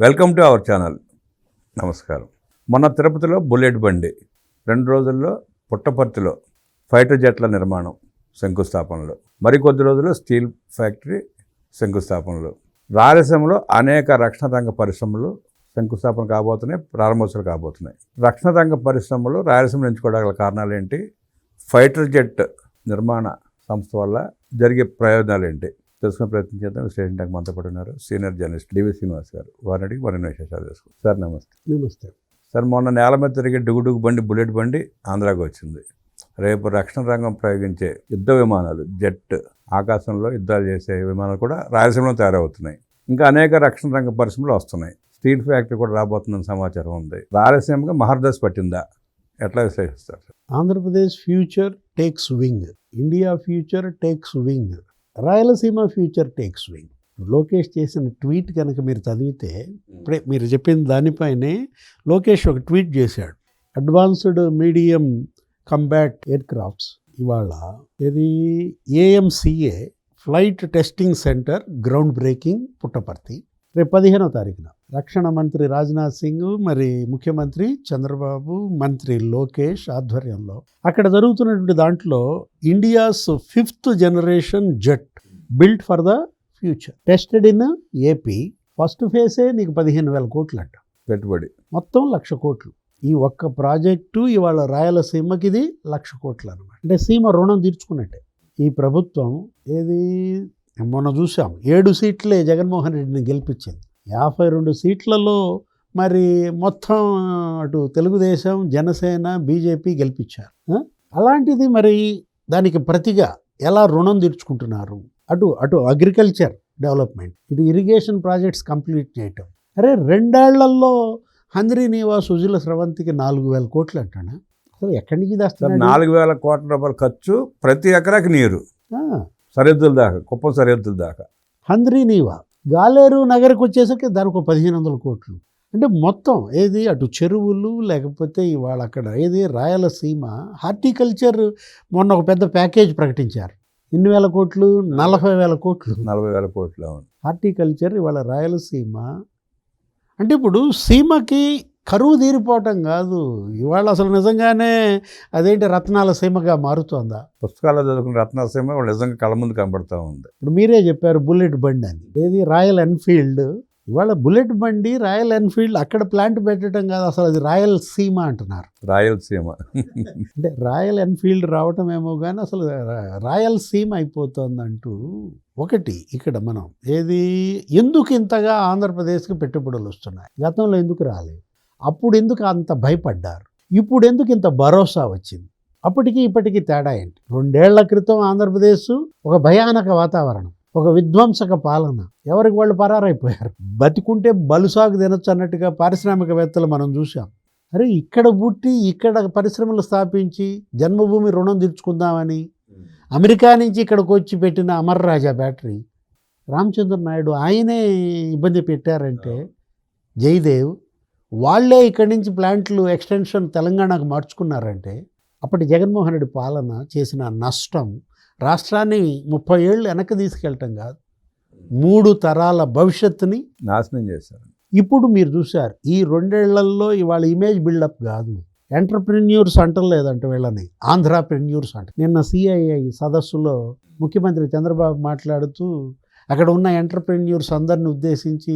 Welcome to our channel. నమస్కారం. మొన్న తిరుపతిలో బుల్లెట్ బండి, 2 రోజుల్లో పుట్టపర్తిలో ఫైటర్ జెట్ల నిర్మాణం శంకుస్థాపనలు, మరికొద్ది రోజుల్లో స్టీల్ ఫ్యాక్టరీ శంకుస్థాపనలు, రాయలసీమలో అనేక రక్షణ రంగ పరిశ్రమలు శంకుస్థాపన కాబోతున్నాయి, ప్రారంభోత్సవాలు కాబోతున్నాయి. రక్షణ రంగ పరిశ్రమలు రాయలసీమలో ఎంచుకోవడానికి కారణాలు ఏంటి? ఫైటర్ జెట్ నిర్మాణ సంస్థ వల్ల జరిగే ప్రయోజనాలు ఏంటి తెలుసుకునే ప్రయత్నం చేద్దాం. స్టేషన్ ట్యాంక్ మనతో పాటు ఉన్నారు సీనియర్ జర్నలిస్ట్ డివి శ్రీనివాస్ గారు. వారిని అడిగి మరిన్ని విశేషాలు తెలుసుకుంటాం. సార్ నమస్తే. నమస్తే సార్, మొన్న నేల మీద తిరిగే డుగుడుగు బండి బుల్లెట్ బండి ఆంధ్రాకి వచ్చింది. రేపు రక్షణ రంగం ప్రయోగించే యుద్ధ విమానాలు, జెట్, ఆకాశంలో యుద్ధాలు చేసే విమానాలు కూడా రాయలసీమలో తయారవుతున్నాయి. ఇంకా అనేక రక్షణ రంగ పరిశ్రమలు వస్తున్నాయి. స్టీల్ ఫ్యాక్టరీ కూడా రాబోతుందని సమాచారం ఉంది. రాయలసీమగా మహర్దశ పట్టిందా? ఎట్లా విశ్లేషిస్తారు? Andhra Pradesh future takes wing, India future takes wing, Rayalaseema future takes wing. Lokesh చేసిన ట్వీట్ కనుక మీరు చదివితే, ఇప్పుడే మీరు చెప్పిన దానిపైనే లోకేష్ ఒక ట్వీట్ చేశాడు. Advanced medium combat air crafts ఇవాళ ఇది AMCA flight testing centre ground breaking Puttaparthi రేపు 15వ తారీఖున రక్షణ మంత్రి రాజ్నాథ్ సింగ్, మరి ముఖ్యమంత్రి చంద్రబాబు, మంత్రి లోకేష్ ఆధ్వర్యంలో అక్కడ జరుగుతున్నటువంటి దాంట్లో ఇండియాస్ 5th generation jet built for the future tested in AP. First ఫేజే నీకు 15,000 కోట్లు అంట పెట్టుబడి, మొత్తం 1,00,000 కోట్లు. ఈ ఒక్క ప్రాజెక్టు ఇవాళ రాయలసీమకి ఇది 1,00,000 కోట్లు అనమాట. అంటే సీమ రుణం తీర్చుకున్నట్టే. ఈ ప్రభుత్వం ఏది మొన్న చూసాం, 7 సీట్లే జగన్మోహన్ రెడ్డిని గెలిపించింది. 52 సీట్లలో మరి మొత్తం అటు తెలుగుదేశం, జనసేన, బీజేపీ గెలిపించారు. అలాంటిది మరి దానికి ప్రతిగా ఎలా రుణం తీర్చుకుంటున్నారు? అటు అటు అగ్రికల్చర్ డెవలప్మెంట్, ఇటు ఇరిగేషన్ ప్రాజెక్ట్స్ కంప్లీట్ చేయటం. అరే 2 ఏళ్లలో హంద్రీ నీవా సుజల స్రవంతికి 4,000 కోట్లు అంటానా? అసలు ఎక్కడి నుంచి తెస్తారు? 4,000 కోట్ల రూపాయలు ఖర్చు, ప్రతి ఎకరాకి నీరు, సరిహద్దుల దాకా, కుప్పం సరిహద్దుల దాకా. హంద్రీ నీవా గాలేరు నగరకు వచ్చేసరికి దానికి 1,500 కోట్లు. అంటే మొత్తం ఏది అటు చెరువులు, లేకపోతే ఇవాళ అక్కడ ఏది రాయలసీమ హార్టికల్చర్ మొన్న ఒక పెద్ద ప్యాకేజ్ ప్రకటించారు. 2,000 కోట్లు, 40,000 కోట్లు, 40,000 కోట్లు. అవును, హార్టికల్చర్ ఇవాళ రాయలసీమ. అంటే ఇప్పుడు సీమకి కరువు తీరిపోవటం కాదు, ఇవాళ అసలు నిజంగానే అదేంటి రత్నాల సీమగా మారుతోందా? పుస్తకాల్లో చదువుకున్న రత్నాల సీమ వాళ్ళు నిజంగా కళ్ళ ముందు కనబడుతూ ఉంది. ఇప్పుడు మీరే చెప్పారు బుల్లెట్ బండి అని, ఏది రాయల్ ఎన్ఫీల్డ్. ఇవాళ బుల్లెట్ బండి రాయల్ ఎన్ఫీల్డ్ అక్కడ ప్లాంట్ పెట్టడం కాదు, అసలు అది రాయలసీమ అంటున్నారు. రాయలసీమ అంటే రాయల్ ఎన్ఫీల్డ్ రావటం ఏమో కానీ అసలు రాయలసీమ అయిపోతుంది అంటూ. ఒకటి ఇక్కడ మనం ఏది ఎందుకు ఇంతగా ఆంధ్రప్రదేశ్కి పెట్టుబడులు వస్తున్నాయి? గతంలో ఎందుకు రాలేదు? అప్పుడు ఎందుకు అంత భయపడ్డారు? ఇప్పుడు ఎందుకు ఇంత భరోసా వచ్చింది? అప్పటికి ఇప్పటికీ తేడా ఏంటి? 2 ఏళ్ల క్రితం ఆంధ్రప్రదేశ్ ఒక భయానక వాతావరణం, ఒక విధ్వంసక పాలన, ఎవరికి వాళ్ళు పరారైపోయారు. బతికుంటే బలుసాగు తినొచ్చు అన్నట్టుగా పారిశ్రామికవేత్తలు మనం చూసాం. అరే ఇక్కడ పుట్టి ఇక్కడ పరిశ్రమలు స్థాపించి జన్మభూమి రుణం తీర్చుకుందామని అమెరికా నుంచి ఇక్కడికి వచ్చి పెట్టిన అమర్ రాజా బ్యాటరీ, రామచంద్ర నాయుడు ఆయనే ఇబ్బంది పెట్టారంటే, జయదేవ్ వాళ్ళే ఇక్కడి నుంచి ప్లాంట్లు ఎక్స్టెన్షన్ తెలంగాణకు మార్చుకున్నారంటే, అప్పటి జగన్మోహన్ రెడ్డి పాలన చేసిన నష్టం రాష్ట్రాన్ని 30 ఏళ్ళు వెనక్కి తీసుకెళ్ళటం కాదు, 3 తరాల భవిష్యత్తుని నాశనం చేశారు. ఇప్పుడు మీరు చూశారు ఈ 2 ఏళ్లలో ఇవాళ ఇమేజ్ బిల్డప్ కాదు, ఎంటర్ప్రెన్యూర్స్ అంటలేదంట వీళ్ళని, ఆంధ్రప్రెన్యూర్స్ అంట. నిన్న సిఐఐ సదస్సులో ముఖ్యమంత్రి చంద్రబాబు మాట్లాడుతూ అక్కడ ఉన్న ఎంటర్ప్రెన్యూర్స్ అందరిని ఉద్దేశించి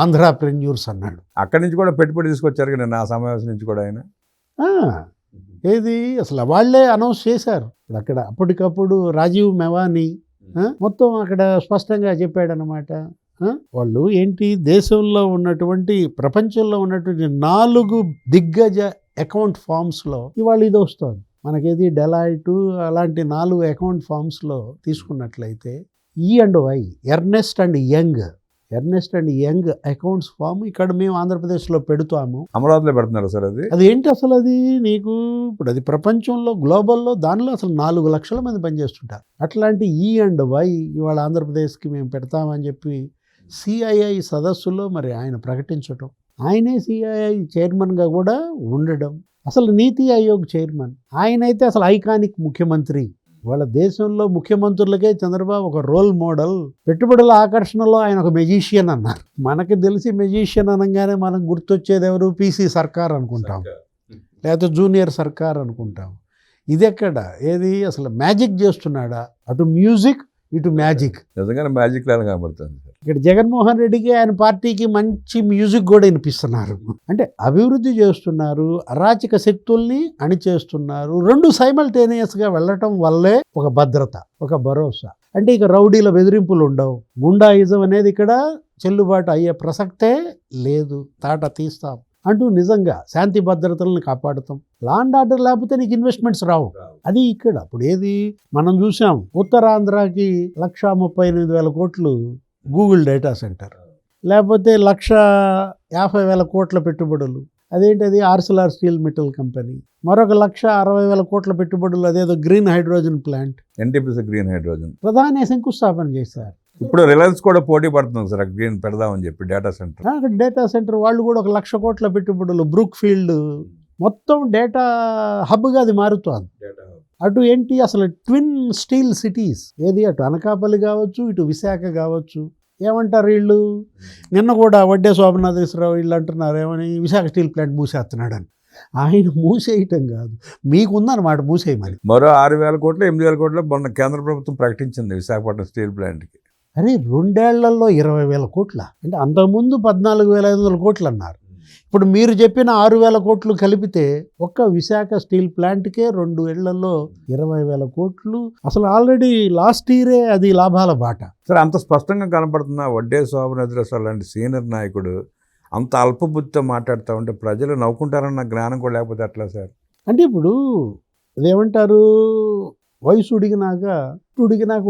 ఆంధ్రప్రెన్యూర్స్ అన్నాడు. అక్కడి నుంచి కూడా పెట్టుబడి తీసుకొచ్చారు కదా, నా సమావేశం నుంచి కూడా ఆయన. ఏది అసలు వాళ్ళే అనౌన్స్ చేశారు. అక్కడ అప్పటికప్పుడు రాజీవ్ మెవానీ మొత్తం అక్కడ స్పష్టంగా చెప్పాడనమాట. వాళ్ళు ఏంటి, దేశంలో ఉన్నటువంటి ప్రపంచంలో ఉన్నటువంటి 4 దిగ్గజ అకౌంట్ ఫామ్స్లో ఇవాళ ఇది వస్తుంది మనకేది, డెలాయిట్ అలాంటి 4 అకౌంట్ ఫామ్స్లో తీసుకున్నట్లయితే E&Y, Ernst and young accounts firm ఇక్కడ మేము ఆంధ్రప్రదేశ్లో పెడతాము. అమరావతిలో పెడుతున్నారు సార్. అది ఏంటి అసలు? అది నీకు ఇప్పుడు అది ప్రపంచంలో గ్లోబల్లో దానిలో అసలు 4 లక్షల మంది పనిచేస్తుంటారు. అట్లాంటి E&Y ఇవాళ ఆంధ్రప్రదేశ్కి మేము పెడతామని చెప్పి సిఐఐ సదస్సులో మరి ఆయన ప్రకటించటం, ఆయనే సిఐఐ చైర్మన్గా కూడా ఉండడం, అసలు నీతి ఆయోగ్ చైర్మన్ ఆయనైతే అసలు ఐకానిక్ ముఖ్యమంత్రి. వాళ్ళ దేశంలో ముఖ్యమంత్రులకే చంద్రబాబు ఒక రోల్ మోడల్. పెట్టుబడుల ఆకర్షణలో ఆయన ఒక మెజీషియన్ అన్నారు. మనకి తెలిసి మెజీషియన్ అనగానే మనం గుర్తొచ్చేది ఎవరు? పీసీ సర్కార్ అనుకుంటాం, లేకపోతే జూనియర్ సర్కార్ అనుకుంటాం. ఇది ఎక్కడ? ఏది అసలు మ్యాజిక్ చేస్తున్నాడా? అటు మ్యూజిక్ ఇటు మ్యాజిక్. నిజంగానే మ్యాజిక్ లాగా కనబడుతుంది. ఇక్కడ జగన్మోహన్ రెడ్డికి ఆయన పార్టీకి మంచి మ్యూజిక్ కూడా వినిపిస్తున్నారు. అంటే అభివృద్ధి చేస్తున్నారు, అరాచక శక్తుల్ని అణిచేస్తున్నారు. రెండు సైమల్టేనియస్గా వెళ్ళటం వల్లే ఒక భద్రత, ఒక భరోసా. అంటే ఇక రౌడీల బెదిరింపులు ఉండవు, గుండాయిజం అనేది ఇక్కడ చెల్లుబాటు అయ్యే ప్రసక్తే లేదు. తాట తీస్తాం అంటూ నిజంగా శాంతి భద్రతలను కాపాడుతాం. లా అండ్ ఆర్డర్ లేకపోతే నీకు ఇన్వెస్ట్మెంట్స్ రావు. అది ఇక్కడ ఇప్పుడు ఏది మనం చూసాం, ఉత్తరాంధ్రకి 1,38,000 కోట్లు గూగుల్ డేటా సెంటర్, లేకపోతే 1,50,000 కోట్ల పెట్టుబడులు. అదేంటది? Arcelor steel metal company. మరొక 1,60,000 కోట్ల పెట్టుబడులు, అదేదో green hydrogen plant, NTPC green hydrogen ప్రధాని శంకుస్థాపన చేశారు. ఇప్పుడు రిలయన్స్ కూడా పోటీ పడుతుంది సార్, గ్రీన్ పెడదామని చెప్పి డేటా సెంటర్. డేటా సెంటర్ వాళ్ళు కూడా ఒక 1,00,000 కోట్ల పెట్టుబడులు. బ్రూక్ ఫీల్డ్ మొత్తం డేటా హబ్గా అది మారుతోంది. అటు ఏంటి అసలు ట్విన్ స్టీల్ సిటీస్, ఏది అటు అనకాపల్లి కావచ్చు, ఇటు విశాఖ కావచ్చు. ఏమంటారు వీళ్ళు? నిన్న కూడా వడ్డే శోభనాథేశ్వరరావు వీళ్ళు అంటున్నారు ఏమని, విశాఖ స్టీల్ ప్లాంట్ మూసేస్తున్నాడని. ఆయన మూసేయటం కాదు, మీకుందన్నమాట మూసేయమని. మరో 6,000 కోట్లు 8,000 కోట్లు మొన్న కేంద్ర ప్రభుత్వం ప్రకటించింది విశాఖపట్నం స్టీల్ ప్లాంట్కి. అరే 2 ఏళ్లలో 20,000 కోట్ల, అంటే అంతకుముందు 14,500 కోట్లు అన్నారు. ఇప్పుడు మీరు చెప్పిన 6,000 కోట్లు కలిపితే ఒక్క విశాఖ స్టీల్ ప్లాంట్కే 2 ఏళ్లలో 20,000 కోట్లు. అసలు ఆల్రెడీ లాస్ట్ ఇయరే అది లాభాల బాట. సార్ అంత స్పష్టంగా కనపడుతున్న వడ్డే శోభనాథేశ్వరరావు లాంటి సీనియర్ నాయకుడు అంత అల్పబుద్ధితో మాట్లాడుతూ ఉంటే ప్రజలు నవ్వుకుంటారన్న జ్ఞానం కూడా లేకపోతే ఎట్లా సార్? అంటే ఇప్పుడు అదేమంటారు, వయసు ఉడిగినాక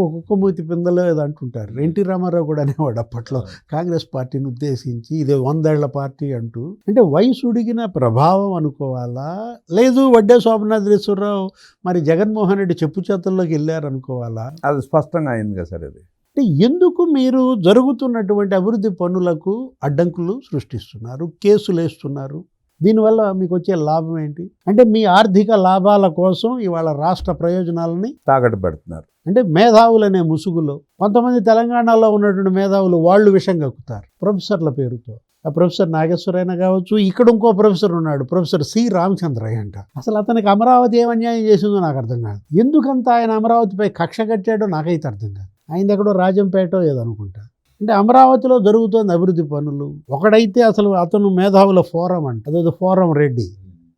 ఒక్కొక్క మూతి పిందలో ఏదో అంటుంటారు. ఎన్టీ రామారావు కూడా అనేవాడు అప్పట్లో కాంగ్రెస్ పార్టీని ఉద్దేశించి, ఇదే 100 ఏళ్ల పార్టీ అంటూ. అంటే వయసు ఉడిగిన ప్రభావం అనుకోవాలా, లేదు వడ్డే శోభనాథేశ్వరరావు మరి జగన్మోహన్ రెడ్డి చెప్పు చేతుల్లోకి వెళ్ళారనుకోవాలా? అది స్పష్టంగా అయింది కదా సార్. అది అంటే ఎందుకు మీరు జరుగుతున్నటువంటి అభివృద్ధి పనులకు అడ్డంకులు సృష్టిస్తున్నారు, కేసులు వేస్తున్నారు? దీనివల్ల మీకు వచ్చే లాభం ఏంటి? అంటే మీ ఆర్థిక లాభాల కోసం ఇవాళ రాష్ట్ర ప్రయోజనాలని తాకట్టు పెడుతున్నారు. అంటే మేధావులనే ముసుగులో కొంతమంది తెలంగాణలో ఉన్నటువంటి మేధావులు వాళ్ళు విషం కక్కుతారు ప్రొఫెసర్ల పేరుతో. ఆ ప్రొఫెసర్ నాగేశ్వరయ్య కావచ్చు, ఇక్కడ ఇంకో ప్రొఫెసర్ ఉన్నాడు, ప్రొఫెసర్ సి రామచంద్రయ్య అంట. అసలు అతనికి అమరావతి ఏం అన్యాయం చేసిందో నాకు అర్థం కాదు. ఎందుకంత ఆయన అమరావతిపై కక్ష కట్టాడో నాకైతే అర్థం కాదు. ఆయన ఎక్కడో రాజంపేటో ఏదో అనుకుంటా. అంటే అమరావతిలో జరుగుతుంది అభివృద్ధి పనులు. ఒకడైతే అసలు అతను మేధావుల ఫోరం అంట, అదేదో ఫోరం రెడ్డి.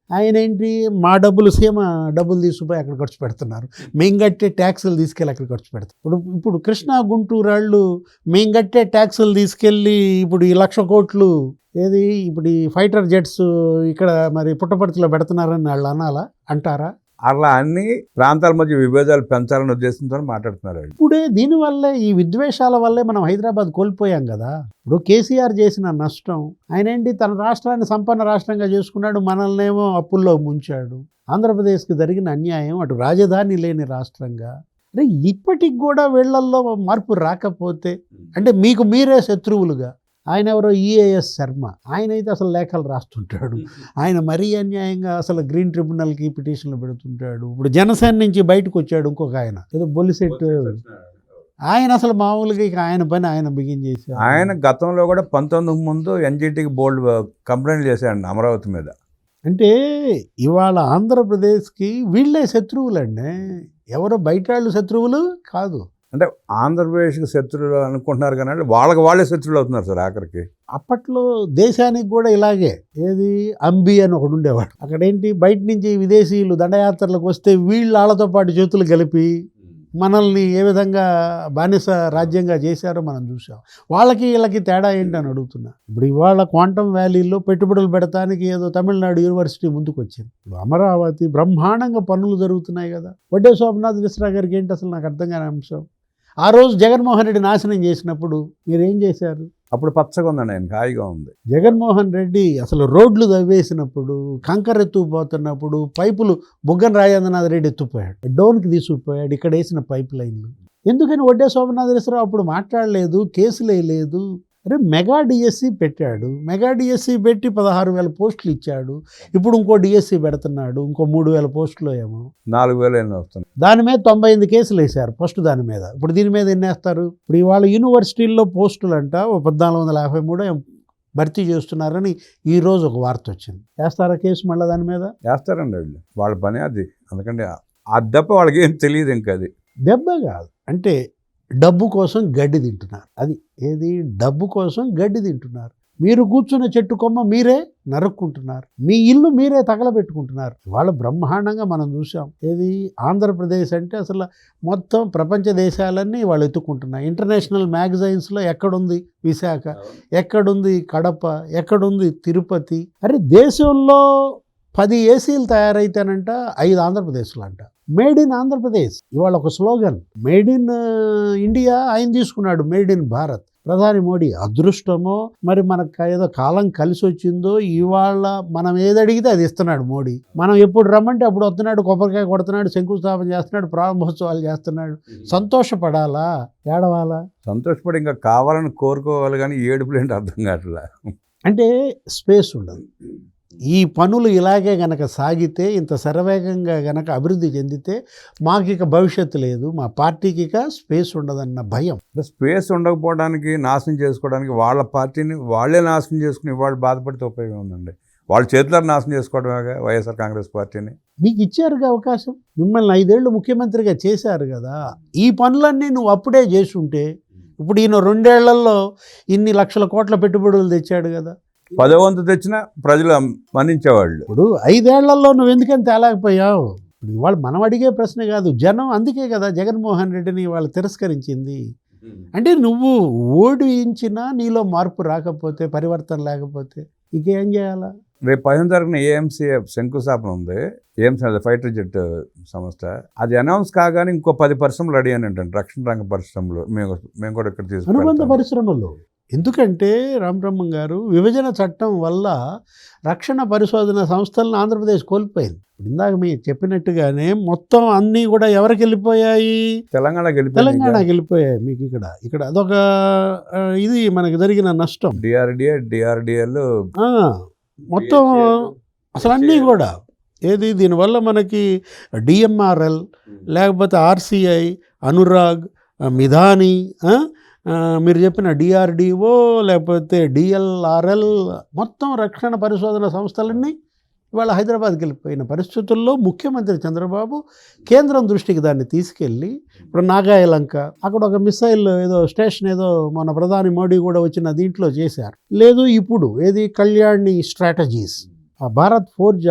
ఆయన ఏంటి, మా డబ్బులు సీమ డబ్బులు తీసుకుపోయి అక్కడ ఖర్చు పెడుతున్నారు, మేము కట్టే ట్యాక్సులు తీసుకెళ్ళి అక్కడ ఖర్చు పెడతారు. ఇప్పుడు కృష్ణా గుంటూరు వాళ్ళు మేము కట్టే ట్యాక్సులు తీసుకెళ్ళి ఇప్పుడు ఈ 1,00,000 కోట్లు ఏది ఇప్పుడు ఈ ఫైటర్ జెట్స్ ఇక్కడ మరి పుట్టపర్తిలో పెడుతున్నారని వాళ్ళు అనాలా, అంటారా? అలా అన్ని ప్రాంతాల మధ్య విభేదాలు పెంచాలనే ఉద్దేశంతో మాట్లాడుతున్నారు. ఇప్పుడే దీనివల్లే ఈ విద్వేషాల వల్లే మనం హైదరాబాద్ కోల్పోయాం కదా. ఇప్పుడు కేసీఆర్ చేసిన నష్టం, ఆయన ఏంటి తన రాష్ట్రాన్ని సంపన్న రాష్ట్రంగా చేసుకున్నాడు, మనల్నేమో అప్పుల్లో ముంచాడు. ఆంధ్రప్రదేశ్కి జరిగిన అన్యాయం, అటు రాజధాని లేని రాష్ట్రంగా. అంటే ఇప్పటికి కూడా వీళ్ళల్లో మార్పు రాకపోతే అంటే మీకు మీరే శత్రువులుగా. ఆయన ఎవరో ఈఏఎస్ శర్మ, ఆయన అయితే అసలు లేఖలు రాస్తుంటాడు. ఆయన మరీ అన్యాయంగా అసలు గ్రీన్ ట్రిబ్యునల్కి పిటిషన్లు పెడుతుంటాడు. ఇప్పుడు జనసేన నుంచి బయటకు వచ్చాడు ఇంకొక ఆయన, ఏదో బొలిసెట్. ఆయన అసలు మామూలుగా ఇక ఆయన పని ఆయన బిగిన్ చేశారు. ఆయన గతంలో కూడా 19 ముందు ఎన్జిటికి బోల్డ్ కంప్లైంట్ చేశాడు అమరావతి మీద. అంటే ఇవాళ ఆంధ్రప్రదేశ్కి వీళ్ళే శత్రువులండి, ఎవరో బయట వాళ్ళు శత్రువులు కాదు. అంటే ఆంధ్రప్రదేశ్కి శత్రువులు అనుకుంటున్నారు కానీ వాళ్ళే శత్రువులు అవుతున్నారు సార్ ఆఖరికి. అప్పట్లో దేశానికి కూడా ఇలాగే, ఏది అంబి అని ఒకడు ఉండేవాడు. అక్కడేంటి బయట నుంచి విదేశీయులు దండయాత్రలకు వస్తే వీళ్ళు వాళ్ళతో పాటు చేతులు కలిపి మనల్ని ఏ విధంగా బానిస రాజ్యంగా చేశారో మనం చూసాం. వాళ్ళకి వీళ్ళకి తేడా ఏంటని అడుగుతున్నా. ఇప్పుడు ఇవాళ క్వాంటమ్ వ్యాలీలో పెట్టుబడులు పెడతానికి ఏదో తమిళనాడు యూనివర్సిటీ ముందుకు వచ్చింది. ఇప్పుడు అమరావతి బ్రహ్మాండంగా పనులు జరుగుతున్నాయి కదా. వడ్డే శోభనాథేశ్వరరావు గారికి ఏంటి అసలు నాకు అర్థం కాని అంశం. ఆ రోజు జగన్మోహన్ రెడ్డి నాశనం చేసినప్పుడు మీరేం చేశారు? అప్పుడు పచ్చగా ఉందండి, ఆయన హాయిగా ఉంది. జగన్మోహన్ రెడ్డి అసలు రోడ్లు తవ్వేసినప్పుడు, కంకర ఎత్తుకుపోతున్నప్పుడు పైపులు బుగ్గన రాజేంద్రనాథ్ రెడ్డి ఎత్తుపోయాడు, డౌన్కి తీసుకుపోయాడు ఇక్కడ వేసిన పైప్ లైన్లు. ఎందుకని వడ్డే శోభనాథేశ్వరరావు అప్పుడు మాట్లాడలేదు, కేసులు వేయలేదు? అరే మెగా డిఎస్సి పెట్టాడు, మెగా డిఎస్సి పెట్టి 16,000 పోస్టులు ఇచ్చాడు. ఇప్పుడు ఇంకో డిఎస్సి పెడుతున్నాడు, ఇంకో 3,000 పోస్టులు ఏమో. 4,000 ఎన్నో వస్తుంది. దాని మీద 98 కేసులు వేశారు ఫస్ట్ దాని మీద. ఇప్పుడు దీని మీద ఎన్ని వేస్తారు? ఇప్పుడు ఇవాళ యూనివర్సిటీల్లో పోస్టులు అంట 1453 భర్తీ చేస్తున్నారని ఈరోజు ఒక వార్త వచ్చింది. వేస్తారా కేసు మళ్ళీ దాని మీద? వేస్తారండి వాళ్ళు, వాళ్ళ పని అది. అందుకంటే అది తప్ప వాళ్ళకి ఏం తెలియదు ఇంకా. అది దెబ్బ కాదు, అంటే డబ్బు కోసం గడ్డి తింటున్నారు. అది ఏది, డబ్బు కోసం గడ్డి తింటున్నారు. మీరు కూర్చున్న చెట్టు కొమ్మ మీరే నరుక్కుంటున్నారు, మీ ఇల్లు మీరే తగలబెట్టుకుంటున్నారు. ఇవాళ బ్రహ్మాండంగా మనం చూసాం. ఏది, ఆంధ్రప్రదేశ్ అంటే అసలు మొత్తం ప్రపంచ దేశాలన్నీ వాళ్ళు ఎత్తుకుంటున్నాయి. ఇంటర్నేషనల్ మ్యాగజైన్స్లో ఎక్కడుంది విశాఖ, ఎక్కడుంది కడప, ఎక్కడుంది తిరుపతి. అరే దేశంలో 10 ఏసీలు తయారైతేనంట 5 ఆంధ్రప్రదేశ్లో అంట. మేడ్ ఇన్ ఆంధ్రప్రదేశ్ ఇవాళ ఒక స్లోగన్. మేడ్ ఇన్ ఇండియా ఆయన తీసుకున్నాడు, మేడ్ ఇన్ భారత్. ప్రధాని మోడీ అదృష్టమో మరి మనకు ఏదో కాలం కలిసి వచ్చిందో, ఇవాళ మనం ఏది అడిగితే అది ఇస్తున్నాడు మోడీ. మనం ఎప్పుడు రమ్మంటే అప్పుడు వస్తున్నాడు, కొబ్బరికాయ కొడుతున్నాడు, శంకుస్థాపన చేస్తున్నాడు, ప్రారంభోత్సవాలు చేస్తున్నాడు. సంతోషపడాలా, ఏడవాలా? సంతోషపడి ఇంకా కావాలని కోరుకోవాలి, కానీ ఏడుపులు ఏంటి అర్థం కావట్లా. అంటే స్పేస్ ఉండదు. ఈ పనులు ఇలాగే గనక సాగితే, ఇంత శరవేగంగా గనక అభివృద్ధి చెందితే మాకు ఇక భవిష్యత్తు లేదు, మా పార్టీకి ఇక స్పేస్ ఉండదన్న భయం. స్పేస్ ఉండకపోవడానికి, నాశనం చేసుకోవడానికి, వాళ్ళ పార్టీని వాళ్ళే నాశనం చేసుకుని వాళ్ళు బాధపడితే ఉపయోగం ఉందండి. వాళ్ళ చేతుల్లో నాశనం చేసుకోవడమే వైఎస్ఆర్ కాంగ్రెస్ పార్టీని. మీకు ఇచ్చారుగా అవకాశం, మిమ్మల్ని 5 ఏళ్ళు ముఖ్యమంత్రిగా చేశారు కదా. ఈ పనులన్నీ నువ్వు అప్పుడే చేసి ఉంటే ఇప్పుడు ఈయన 2 ఏళ్లలో ఇన్ని లక్షల కోట్ల పెట్టుబడులు తెచ్చాడు కదా. 10వ వంతు తెచ్చినా ప్రజలు మన్నించేవాళ్ళు. ఇప్పుడు 5 ఏళ్లలో నువ్వు ఎందుకని తేలేకపోయావు? ఇప్పుడు ఇవాళ మనం అడిగే ప్రశ్న కాదు, జనం అందుకే కదా జగన్మోహన్ రెడ్డిని వాళ్ళు తిరస్కరించింది. అంటే నువ్వు ఓడించినా నీలో మార్పు రాకపోతే, పరివర్తన లేకపోతే ఇంకేం చేయాలా? రేపు 15 తారీఖున ఏఎంసీ శంకుస్థాపన ఉంది. ఏఎంసీ అది ఫైటర్ జెట్ సంస్థ. అది అనౌన్స్ కాగానే ఇంకో 10 పరిశ్రమలు రెడీ అని అంటే రక్షణ రంగ పరిశ్రమలు మేము కూడా ఇక్కడ అనుబంధ తీసుకుంటాం. పరిశ్రమలు. ఎందుకంటే రామబ్రహ్మం గారు, విభజన చట్టం వల్ల రక్షణ పరిశోధన సంస్థలను ఆంధ్రప్రదేశ్ కోల్పోయింది. ఇందాక మీరు చెప్పినట్టుగానే మొత్తం అన్నీ కూడా ఎవరికి వెళ్ళిపోయాయి? తెలంగాణకి వెళ్ళిపోయాయి. మీకు ఇక్కడ అదొక ఇది మనకి జరిగిన నష్టం. డిఆర్డిఎల్ మొత్తం అసలు అన్నీ కూడా ఏది, దీనివల్ల మనకి డిఎంఆర్ఎల్, లేకపోతే ఆర్సిఐ, అనురాగ్, మిధాని, మీరు చెప్పిన డిఆర్డిఓ, లేకపోతే డిఎల్ఆర్ఎల్, మొత్తం రక్షణ పరిశోధన సంస్థలన్నీ ఇవాళ హైదరాబాద్కి వెళ్ళిపోయిన పరిస్థితుల్లో ముఖ్యమంత్రి చంద్రబాబు కేంద్రం దృష్టికి దాన్ని తీసుకెళ్ళి, ఇప్పుడు నాగాయలంక అక్కడ ఒక మిసైల్ ఏదో స్టేషన్ ఏదో మన ప్రధాని మోడీ కూడా వచ్చిన దీంట్లో చేశారు. లేదు ఇప్పుడు ఏది, కళ్యాణి స్ట్రాటజీస్, ఆ Bharat forge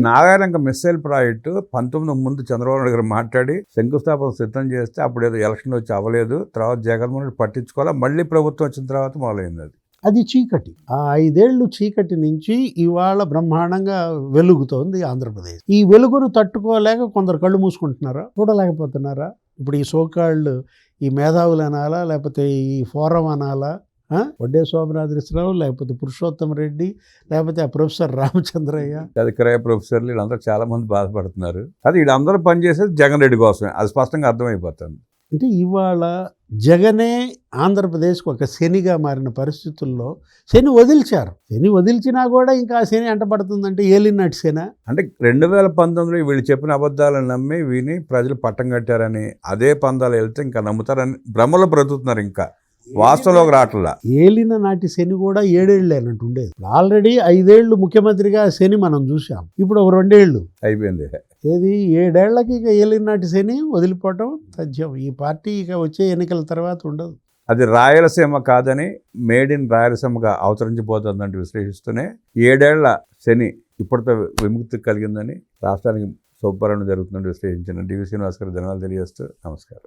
Nagalanka missile project 19 ముందు చంద్రబాబు నాయుడు గారు మాట్లాడి శంకుస్థాపన సిద్ధం చేస్తే అప్పుడు ఏదో ఎలక్షన్ వచ్చి అవ్వలేదు. తర్వాత జగన్మోహన్ రెడ్డి పట్టించుకోవాలా, మళ్ళీ ప్రభుత్వం వచ్చిన తర్వాత మొదలైంది. అది చీకటి. ఆ 5 ఏళ్ళు చీకటి నుంచి ఇవాళ బ్రహ్మాండంగా వెలుగుతోంది ఆంధ్రప్రదేశ్. ఈ వెలుగును తట్టుకోలేక కొందరు కళ్ళు మూసుకుంటున్నారా, చూడలేకపోతున్నారా? ఇప్పుడు ఈ సోకాళ్ళు ఈ మేధావులు అనాలా, లేకపోతే ఈ ఫోరం అనాలా, వడ్డే శోభనాద్రిశ్రావు, లేకపోతే పురుషోత్తమ రెడ్డి, లేకపోతే ఆ ప్రొఫెసర్ రామచంద్రయ్య, అధికార ప్రొఫెసర్లు, వీళ్ళందరూ చాలా మంది బాధపడుతున్నారు. అది వీళ్ళందరూ పనిచేసేది జగన్ రెడ్డి కోసమే, అది స్పష్టంగా అర్థమైపోతుంది. అంటే ఇవాళ జగనే ఆంధ్రప్రదేశ్కి ఒక శనిగా మారిన పరిస్థితుల్లో శని వదిల్చారు. శని వదిల్చినా కూడా ఇంకా శని అంటపడుతుందంటే ఏలినట్టు శని. అంటే 2019లో వీళ్ళు చెప్పిన అబద్ధాలను నమ్మి విని ప్రజలు పట్టం కట్టారని, అదే పందాలు వెళ్తే ఇంకా నమ్ముతారని భ్రమలో బ్రతుకుతున్నారు. ఇంకా వాస్తవంలోకి రావట్లా. ఏలిన నాటి శని కూడా 7 ఏళ్ళు అన్నట్టు ఉండేది. ఆల్రెడీ 5 ఏళ్ళు ముఖ్యమంత్రిగా శని మనం చూసాం. ఇప్పుడు ఒక 2 ఏళ్ళు అయిపోయింది. ఏది 7 ఏళ్లకి ఇక ఏలిన నాటి శని వదిలిపోవటం తథ్యం. ఈ పార్టీ ఇక వచ్చే ఎన్నికల తర్వాత ఉండదు. అది రాయలసీమ కాదని మేడ్ ఇన్ రాయలసీమగా అవతరించిపోతుందంటే విశ్లేషిస్తూనే 7 ఏళ్ల శని ఇప్పటితో విముక్తి కలిగిందని రాష్ట్రానికి శుభపరణ జరుగుతుందని విశ్లేషించిన డివి శ్రీనివాస్ గారు ధన్యవాదాలు తెలియజేస్తూ నమస్కారం.